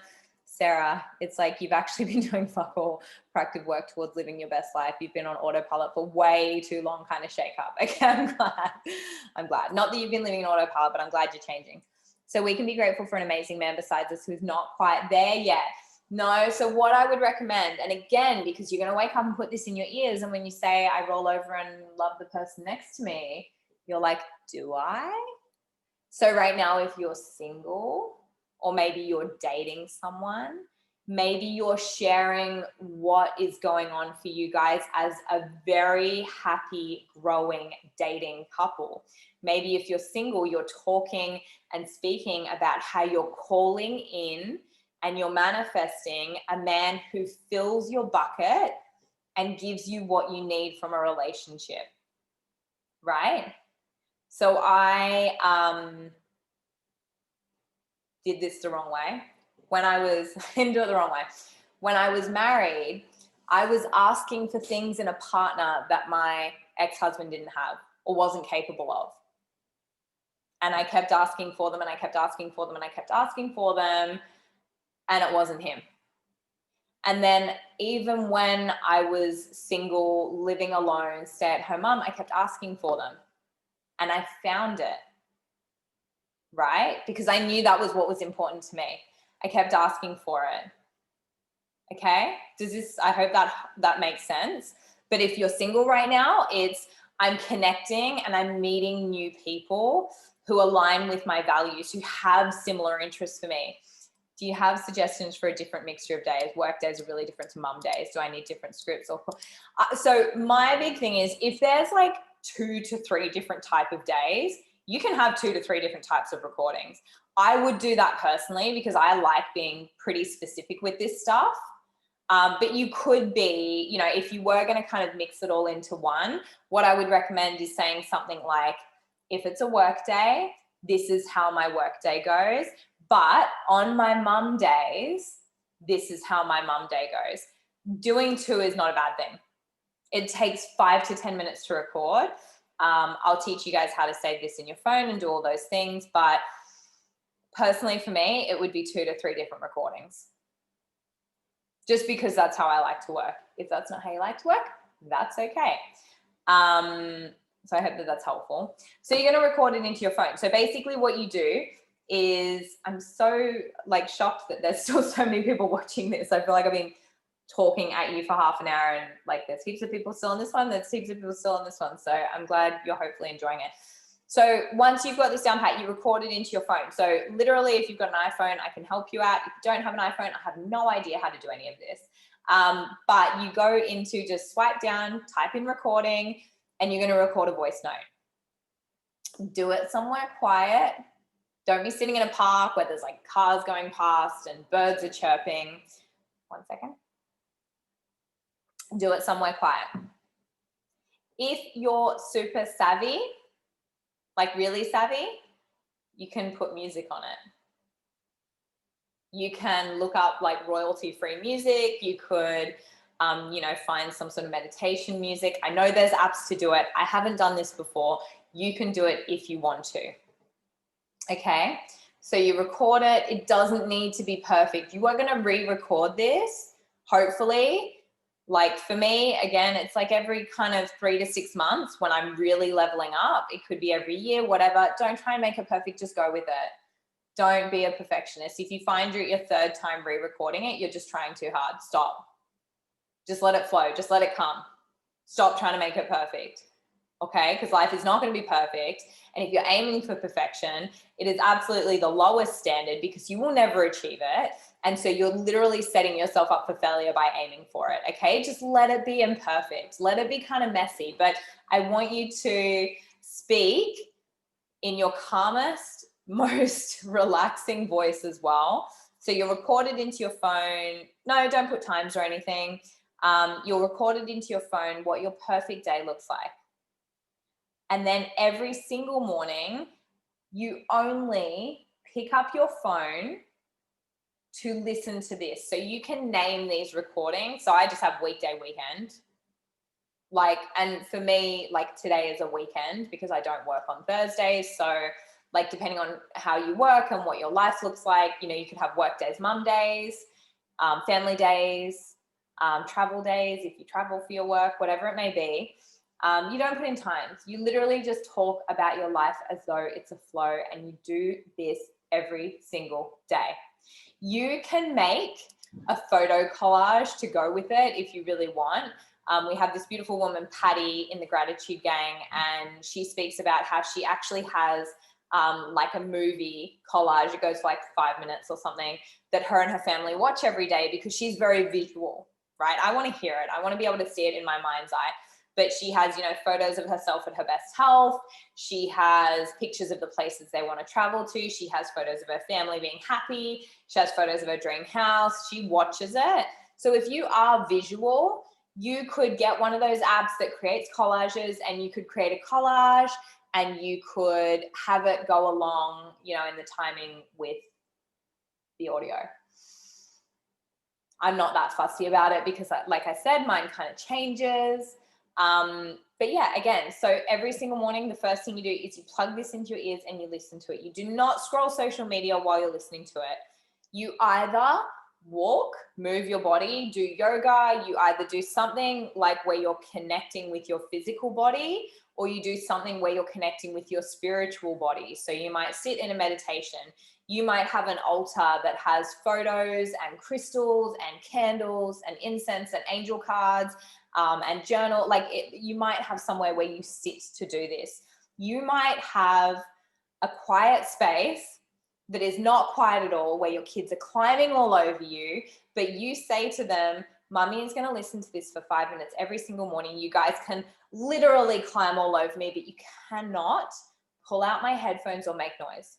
Sarah, it's you've actually been doing fuck all proactive work towards living your best life. You've been on autopilot for way too long, kind of shake up. Okay, I'm glad. Not that you've been living on autopilot, but I'm glad you're changing. So we can be grateful for an amazing man besides us who's not quite there yet. No, so what I would recommend, and again, because you're going to wake up and put this in your ears, and when you say, I roll over and love the person next to me, you're do I? So right now, if you're single, or maybe you're dating someone, maybe you're sharing what is going on for you guys as a very happy, growing, dating couple. Maybe if you're single, you're talking and speaking about how you're calling in and you're manifesting a man who fills your bucket and gives you what you need from a relationship, right? So I did this the wrong way. I didn't do it the wrong way. When I was married, I was asking for things in a partner that my ex-husband didn't have or wasn't capable of. And I kept asking for them, and I kept asking for them, and I kept asking for them, and it wasn't him. And then even when I was single, living alone, stay-at-home mom, I kept asking for them. And I found it, right? Because I knew that was what was important to me. I kept asking for it. Okay? I hope that makes sense. But if you're single right now, I'm connecting and I'm meeting new people who align with my values, who have similar interests for me. Do you have suggestions for a different mixture of days? Work days are really different to mum days. Do I need different scripts? So my big thing is, if there's 2 to 3 different type of days, You can have 2 to 3 different types of recordings. I would do that personally because I like being pretty specific with this stuff. But you could be, you know, if you were going to kind of mix it all into one, what I would recommend is saying something like, if it's a work day, this is how my work day goes. But on my mum days, this is how my mum day goes. Doing 2 is not a bad thing. It takes 5 to 10 minutes to record. I'll teach you guys how to save this in your phone and do all those things. But personally for me, it would be 2 to 3 different recordings. Just because that's how I like to work. If that's not how you like to work, that's okay. So I hope that that's helpful. So you're going to record it into your phone. So basically what you do is, I'm so like shocked that there's still so many people watching this. I feel like I've been talking at you for half an hour and like there's heaps of people still on this one. There's heaps of people still on this one. So I'm glad you're hopefully enjoying it. So once you've got this down pat, you record it into your phone. So literally, if you've got an iPhone, I can help you out. If you don't have an iPhone, I have no idea how to do any of this. But you go into just swipe down, type in recording, and you're going to record a voice note. Do it somewhere quiet. Don't be sitting in a park where there's like cars going past and birds are chirping. 1 second. Do it somewhere quiet. If you're super savvy, like really savvy, you can put music on it. You can look up like royalty-free music. You could, you know, find some sort of meditation music. I know there's apps to do it. I haven't done this before. You can do it if you want to. Okay, so you record it. It doesn't need to be perfect. You are going to re-record this, hopefully. Like for me, again, it's like every kind of 3 to 6 months when I'm really leveling up. It could be every year, whatever. Don't try and make it perfect. Just go with it. Don't be a perfectionist. If you find you're at your 3rd time re-recording it, you're just trying too hard. Stop. Just let it flow. Just let it come. Stop trying to make it perfect. Okay? Because life is not going to be perfect. And if you're aiming for perfection, it is absolutely the lowest standard because you will never achieve it. And so you're literally setting yourself up for failure by aiming for it. Okay? Just let it be imperfect. Let it be kind of messy. But I want you to speak in your calmest, most relaxing voice as well. So you'll record it into your phone. No, don't put times or anything. You'll record it into your phone what your perfect day looks like. And then every single morning, you only pick up your phone to listen to this. So you can name these recordings. So I just have weekday, weekend. Like, and for me, like today is a weekend because I don't work on Thursdays. So like, depending on how you work and what your life looks like, you know, you could have work days, mum days, family days, travel days, if you travel for your work, whatever it may be. You don't put in times. You literally just talk about your life as though it's a flow, and you do this every single day. You can make a photo collage to go with it if you really want. We have this beautiful woman, Patty, in the Gratitude Gang, and she speaks about how she actually has like a movie collage. It goes for like 5 minutes or something that her and her family watch every day because she's very visual, right? I want to hear it. I want to be able to see it in my mind's eye. But she has, you know, photos of herself at her best health. She has pictures of the places they want to travel to. She has photos of her family being happy. She has photos of her dream house. She watches it. So if you are visual, you could get one of those apps that creates collages, and you could create a collage, and you could have it go along, you know, in the timing with the audio. I'm not that fussy about it because, like I said, mine kind of changes. But yeah, again, so every single morning, the first thing you do is you plug this into your ears and you listen to it. You do not scroll social media while you're listening to it. You either walk, move your body, do yoga, you either do something like where you're connecting with your physical body, or you do something where you're connecting with your spiritual body. So you might sit in a meditation. You might have an altar that has photos and crystals and candles and incense and angel cards, and journal. Like you might have somewhere where you sit to do this. You might have a quiet space that is not quiet at all, where your kids are climbing all over you, but you say to them, Mummy is going to listen to this for 5 minutes every single morning. You guys can literally climb all over me, but you cannot pull out my headphones or make noise.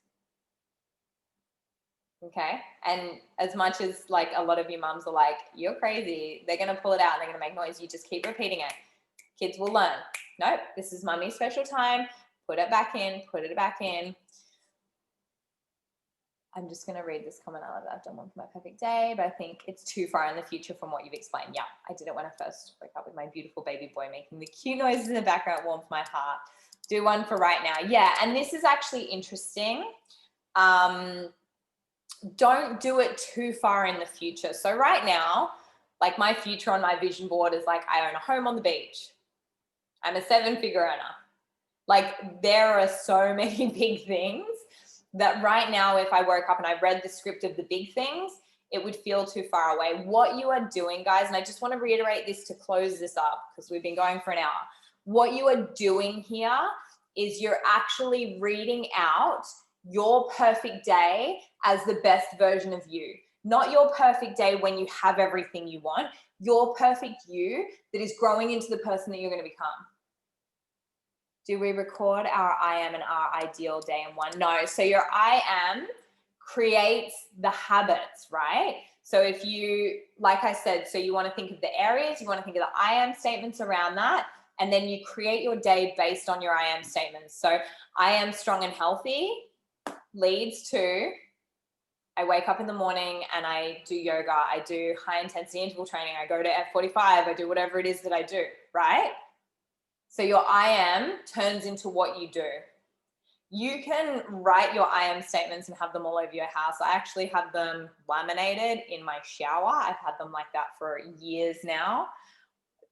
Okay. And as much as like a lot of you mums are like, you're crazy, they're going to pull it out and they're going to make noise. You just keep repeating it. Kids will learn. Nope, this is mummy's special time. Put it back in, put it back in. I'm just going to read this comment out that I've done one for my perfect day, but I think it's too far in the future from what you've explained. Yeah, I did it when I first woke up with my beautiful baby boy making the cute noises in the background. Warmed my heart. Do one for right now. Yeah, and this is actually interesting. Don't do it too far in the future. So right now, like my future on my vision board is like, I own a home on the beach. I'm a 7-figure earner. Like there are so many big things that right now, if I woke up and I read the script of the big things, it would feel too far away. What you are doing, guys, and I just want to reiterate this to close this up because we've been going for an hour. What you are doing here is you're actually reading out your perfect day as the best version of you. Not your perfect day when you have everything you want, your perfect you that is growing into the person that you're going to become. Do we record our I am and our ideal day in one? No. So your I am creates the habits, right? So if you, like I said, so you want to think of the areas, you want to think of the I am statements around that, and then you create your day based on your I am statements. So I am strong and healthy leads to I wake up in the morning and I do yoga, I do high intensity interval training, I go to F45, I do whatever it is that I do, right? So your I am turns into what you do. You can write your I am statements and have them all over your house. I actually have them laminated in my shower. I've had them like that for years now.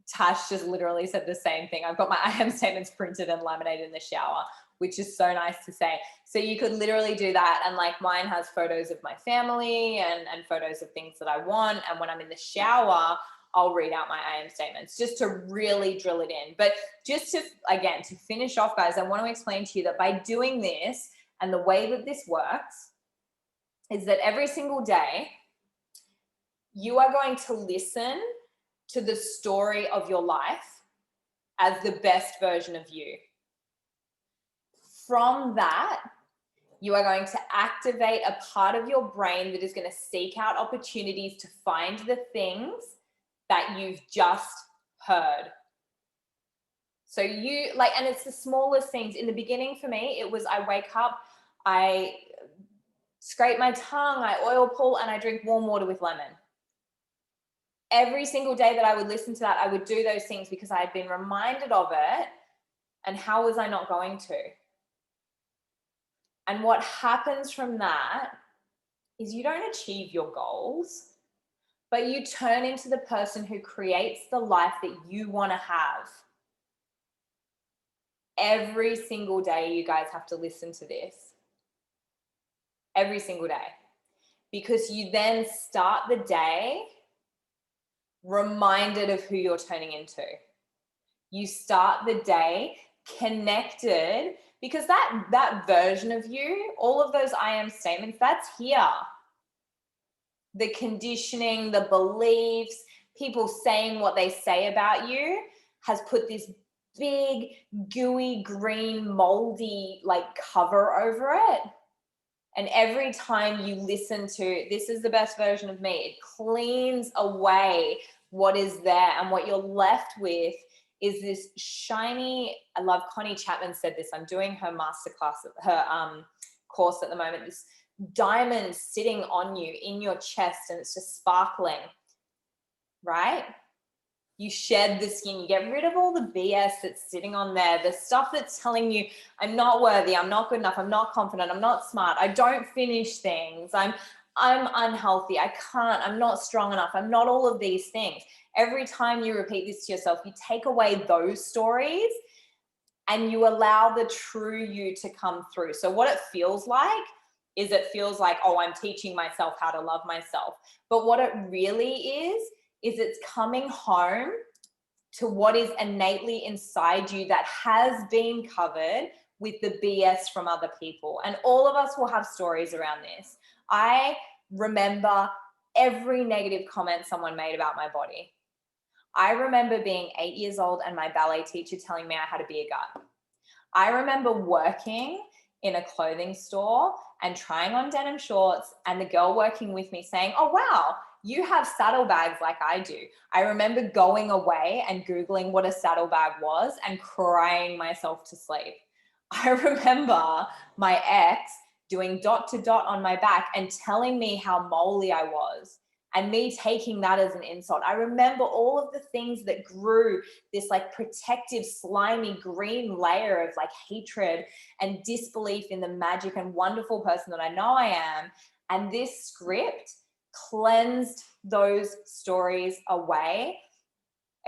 Tash just literally said the same thing. I've got my I am statements printed and laminated in the shower, which is so nice to say. So you could literally do that. And like mine has photos of my family and photos of things that I want. And when I'm in the shower, I'll read out my I am statements just to really drill it in. But just to, again, to finish off, guys, I want to explain to you that by doing this and the way that this works is that every single day you are going to listen to the story of your life as the best version of you. From that, you are going to activate a part of your brain that is going to seek out opportunities to find the things that you've just heard. So you like, and it's the smallest things. In the beginning for me, it was I wake up, I scrape my tongue, I oil pull, and I drink warm water with lemon. Every single day that I would listen to that, I would do those things because I had been reminded of it. And how was I not going to? And what happens from that is you don't achieve your goals, but you turn into the person who creates the life that you want to have. Every single day, you guys have to listen to this. Every single day. Because you then start the day reminded of who you're turning into. You start the day connected because that version of you, all of those I am statements, that's here. The conditioning, the beliefs, people saying what they say about you has put this big, gooey, green, moldy like cover over it. And every time you listen to, this is the best version of me, it cleans away what is there. And what you're left with is this shiny, I love Connie Chapman said this, I'm doing her masterclass, her course at the moment, this diamond sitting on you in your chest and it's just sparkling, right? You shed the skin, you get rid of all the BS that's sitting on there, the stuff that's telling you, I'm not worthy, I'm not good enough, I'm not confident, I'm not smart, I don't finish things, I'm unhealthy, I can't, I'm not strong enough, I'm not all of these things. Every time you repeat this to yourself, you take away those stories and you allow the true you to come through. So what it feels like is it feels like, oh, I'm teaching myself how to love myself. But what it really is it's coming home to what is innately inside you that has been covered with the BS from other people. And all of us will have stories around this. I remember every negative comment someone made about my body. I remember being 8 years old and my ballet teacher telling me I had a beer gut. I remember working in a clothing store and trying on denim shorts, and the girl working with me saying, oh, wow, you have saddlebags like I do. I remember going away and Googling what a saddlebag was and crying myself to sleep. I remember my ex doing dot to dot on my back and telling me how moly I was, and me taking that as an insult. I remember all of the things that grew this like protective, slimy green layer of like hatred and disbelief in the magic and wonderful person that I know I am. And this script cleansed those stories away.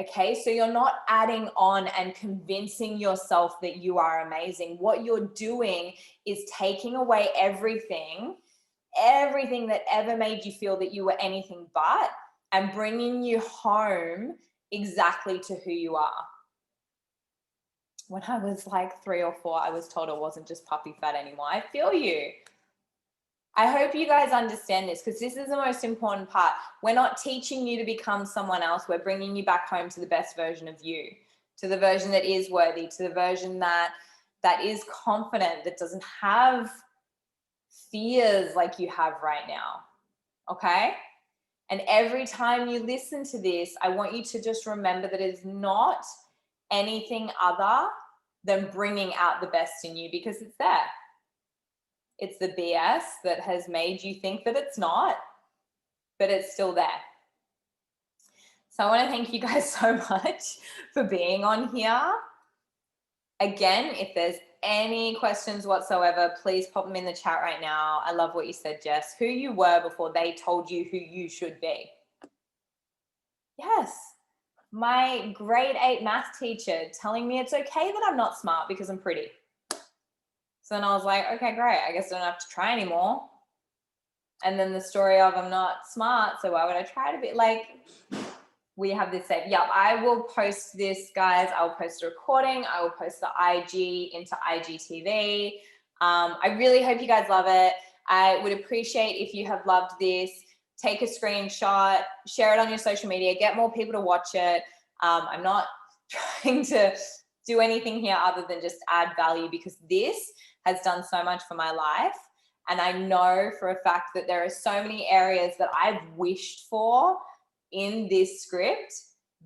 Okay, so you're not adding on and convincing yourself that you are amazing. What you're doing is taking away everything that ever made you feel that you were anything but, and bringing you home exactly to who you are. When I was like 3 or 4, I was told I wasn't just puppy fat anymore. I feel you. I hope you guys understand this, because this is the most important part. We're not teaching you to become someone else. We're bringing you back home to the best version of you, to the version that is worthy, to the version that is confident, that doesn't have fears like you have right now. Okay? And every time you listen to this, I want you to just remember that it is not anything other than bringing out the best in you, because it's there. It's the BS that has made you think that it's not, but it's still there. So I want to thank you guys so much for being on here. Again, if there's any questions whatsoever, please pop them in the chat right now. I love what you said, Jess. Who you were before they told you who you should be. Yes. My grade 8 math teacher telling me it's okay that I'm not smart because I'm pretty. So then I was like, okay, great. I guess I don't have to try anymore. And then the story of I'm not smart, so why would I try to be? Like, we have this saved. Yep, I will post this, guys. I will post a recording. I will post the IG into IGTV. I really hope you guys love it. I would appreciate if you have loved this. Take a screenshot, share it on your social media, get more people to watch it. I'm not trying to do anything here other than just add value, because this has done so much for my life. And I know for a fact that there are so many areas that I've wished for in this script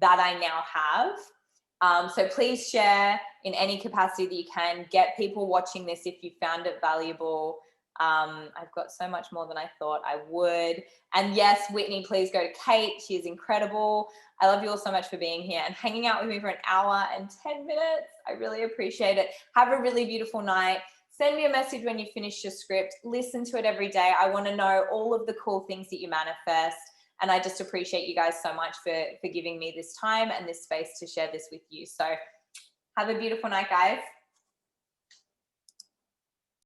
that I now have. So please share in any capacity that you can. Get people watching this if you found it valuable. I've got so much more than I thought I would. And yes, Whitney, please go to Kate. She is incredible. I love you all so much for being here and hanging out with me for an hour and 10 minutes. I really appreciate it. Have a really beautiful night. Send me a message when you finish your script. Listen to it every day. I want to know all of the cool things that you manifest. And I just appreciate you guys so much for giving me this time and this space to share this with you. So have a beautiful night, guys.